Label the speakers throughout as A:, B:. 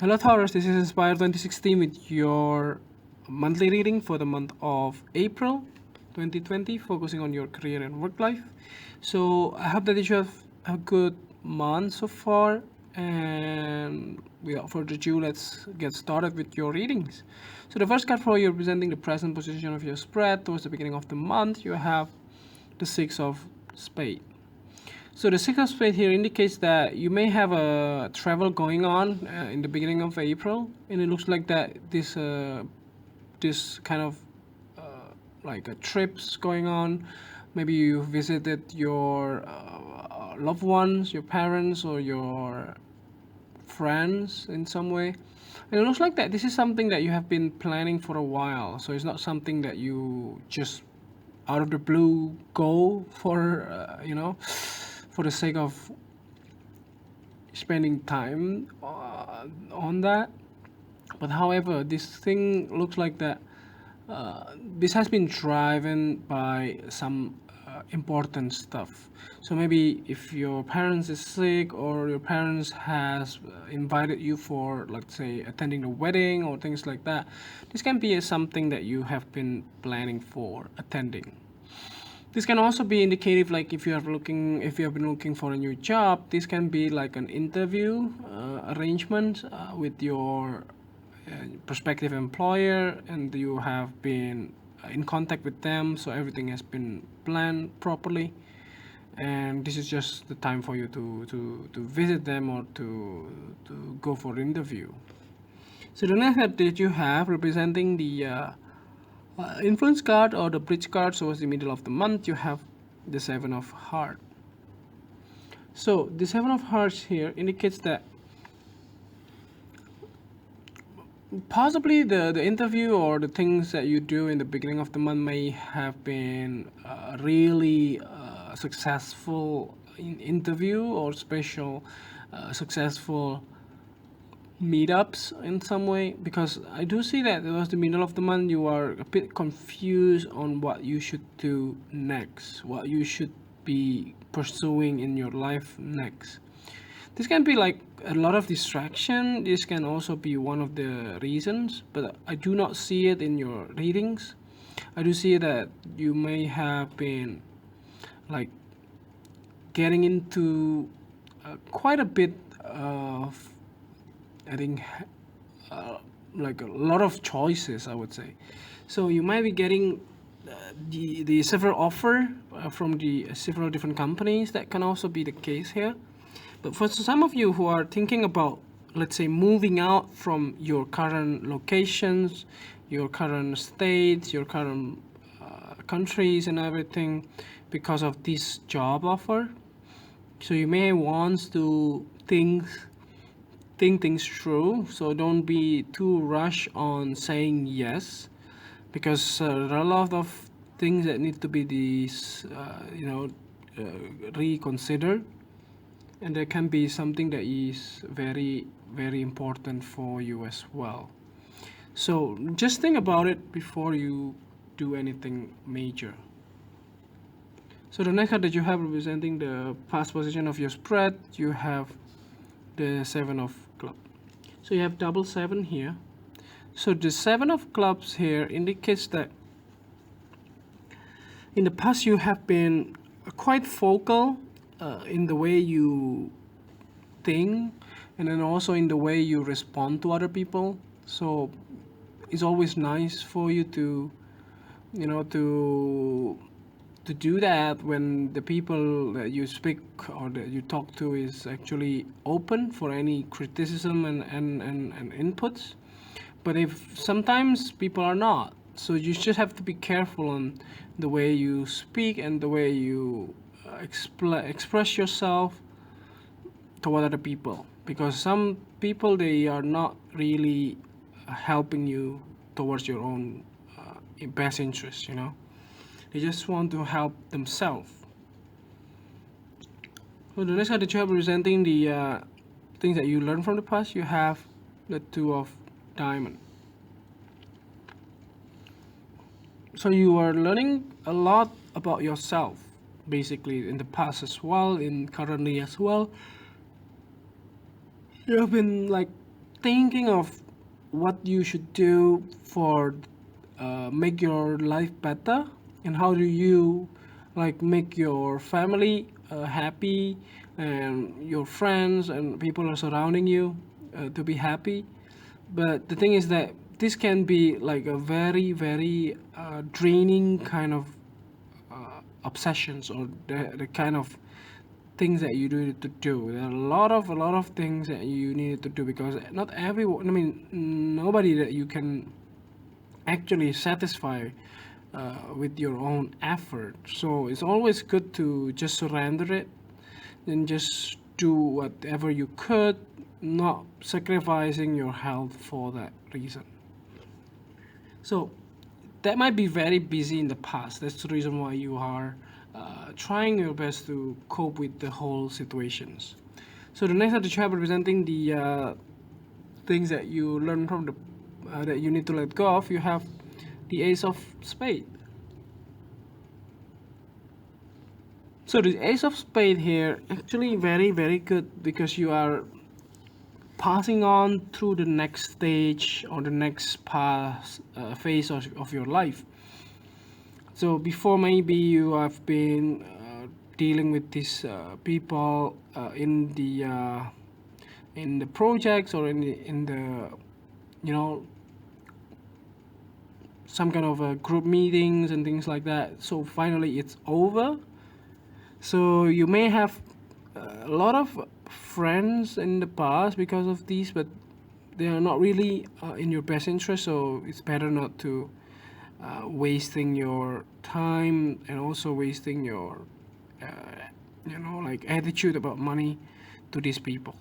A: Hello Taurus, this is Inspire 2016 with your monthly reading for the month of April 2020, focusing on your career and work life. So I hope that you have a good month so far, and without further ado, let's get started with your readings. So the first card for you representing the present position of your spread towards the beginning of the month, you have the Six of Spades. So the Six of Spades here indicates that you may have a travel going on in the beginning of April, and it looks like that this kind of like a trips going on. Maybe you visited your loved ones, your parents, or your friends in some way. And it looks like that this is something that you have been planning for a while. So it's not something that you just out of the blue go for, for the sake of spending time on that. But however, this thing looks like that this has been driven by some important stuff. So maybe if your parents is sick, or your parents has invited you for, let's say, attending a wedding or things like that, this can be something that you have been planning for attending. This can also be indicative, like if you have been looking for a new job, this can be like an interview arrangement with your prospective employer, and you have been in contact with them, so everything has been planned properly, and this is just the time for you to visit them or to go for an interview. So the next card that you have representing the influence card or the bridge card towards the middle of the month, you have the Seven of Hearts. So the Seven of Hearts here indicates that possibly the interview or the things that you do in the beginning of the month may have been really successful interview or special successful meetups in some way, because I do see that towards the middle of the month you are a bit confused on what you should do next, what you should be pursuing in your life next. This can be like a lot of distraction. This can also be one of the reasons, but I do not see it in your readings. I do see that you may have been like getting into quite a bit of, I think, like a lot of choices, I would say. So you might be getting the several offer from the several different companies. That can also be the case here. But for some of you who are thinking about, let's say, moving out from your current locations, your current states, your current countries and everything because of this job offer, so you may want to think things through. So don't be too rushed on saying yes, because there are a lot of things that need to be reconsidered, and there can be something that is very, very important for you as well. So just think about it before you do anything major. So the next card that you have representing the past position of your spread, you have the Seven of Clubs. So you have double seven here. So the Seven of Clubs here indicates that in the past you have been quite vocal in the way you think, and then also in the way you respond to other people. So it's always nice for you to do that when the people that you speak or that you talk to is actually open for any criticism and inputs. But if sometimes people are not, so you just have to be careful on the way you speak and the way you express yourself toward other people, because some people, they are not really helping you towards your own best interest, they just want to help themselves. So the next card that you have representing the things that you learned from the past, you have the Two of Diamonds. So you are learning a lot about yourself, basically, in the past as well, in currently as well. You have been like thinking of what you should do for make your life better, and how do you like make your family happy, and your friends and people are surrounding you to be happy. But the thing is that this can be like a very very draining kind of obsessions, or the kind of things that you need to do. There are a lot of things that you need to do, because not everyone, I mean, nobody that you can actually satisfy with your own effort. So it's always good to just surrender it and just do whatever you could, not sacrificing your health for that reason. So that might be very busy in the past. That's the reason why you are trying your best to cope with the whole situations. So the next are the chart representing the things that you learn from the that you need to let go of. You have the Ace of Spade. So the Ace of Spade here actually very very good, because you are passing on through the next stage or the next phase of your life. So before, maybe you have been dealing with these people in the projects, or in the you know some kind of group meetings and things like that. So finally it's over. So you may have a lot of friends in the past because of these, but they are not really in your best interest. So it's better not to wasting your time, and also wasting your uh, like attitude about money to these people.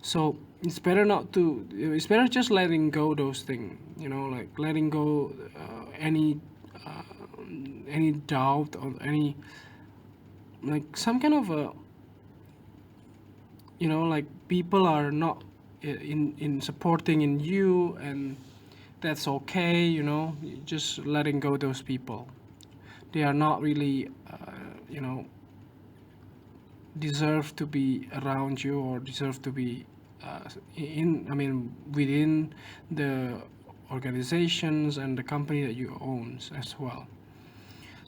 A: So it's better not to, it's better just letting go those things, like letting go uh, any doubt, or any like some kind of a, like people are not in supporting in you, and that's okay. Just letting go those people. They are not really deserve to be around you, or deserve to be within the organizations and the company that you owns as well.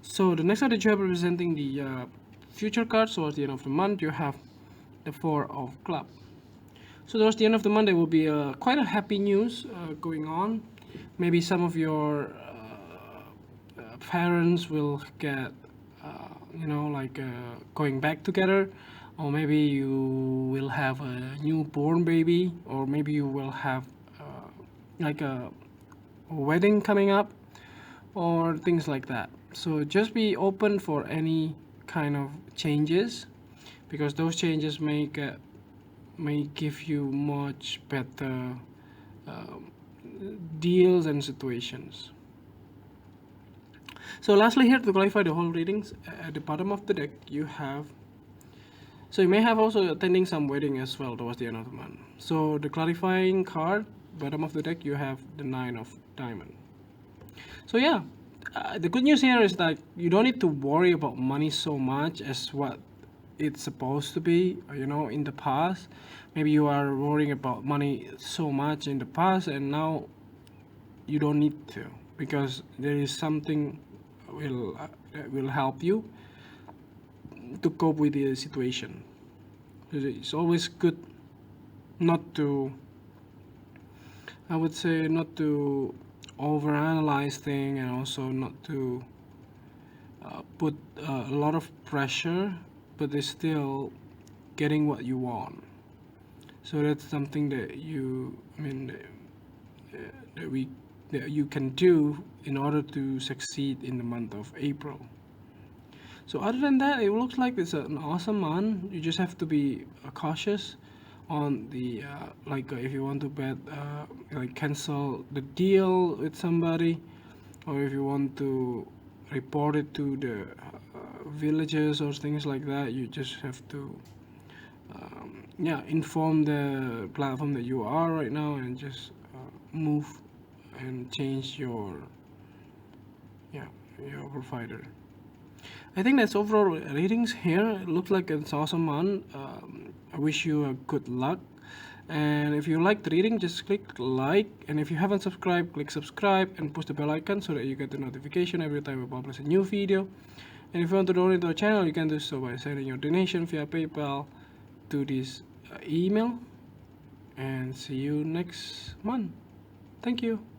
A: So the next card that you have representing the future cards towards the end of the month, you have the Four of Club. So towards the end of the month, there will be quite a happy news going on. Maybe some of your parents will get, going back together, or maybe you will have a newborn baby, or maybe you will have like a wedding coming up, or things like that. So just be open for any kind of changes, because those changes may give you much better deals and situations. So lastly, here to clarify the whole readings, at the bottom of the deck you have, so you may have also attending some wedding as well towards the end of the month. So the clarifying card, bottom of the deck, you have the Nine of Diamond. So yeah, the good news here is that you don't need to worry about money so much as what it's supposed to be. In the past, maybe you are worrying about money so much in the past, and now you don't need to, because there is something that will help you to cope with the situation. It's always good not to, I would say, not to overanalyze things, and also not to put a lot of pressure, but they're still getting what you want. So that's something that that you can do in order to succeed in the month of April. So other than that, it looks like it's an awesome month. You just have to be cautious on the if you want to cancel the deal with somebody, or if you want to report it to the villages or things like that. You just have to inform the platform that you are right now, and just move and change your provider. I think that's overall readings here. It looks like it's awesome month. I wish you a good luck, And if you like the reading, just click like, and if you haven't subscribed, click subscribe and push the bell icon so that you get the notification every time we publish a new video. And if you want to donate to our channel, you can do so by sending your donation via PayPal to this email. And see you next month. Thank you.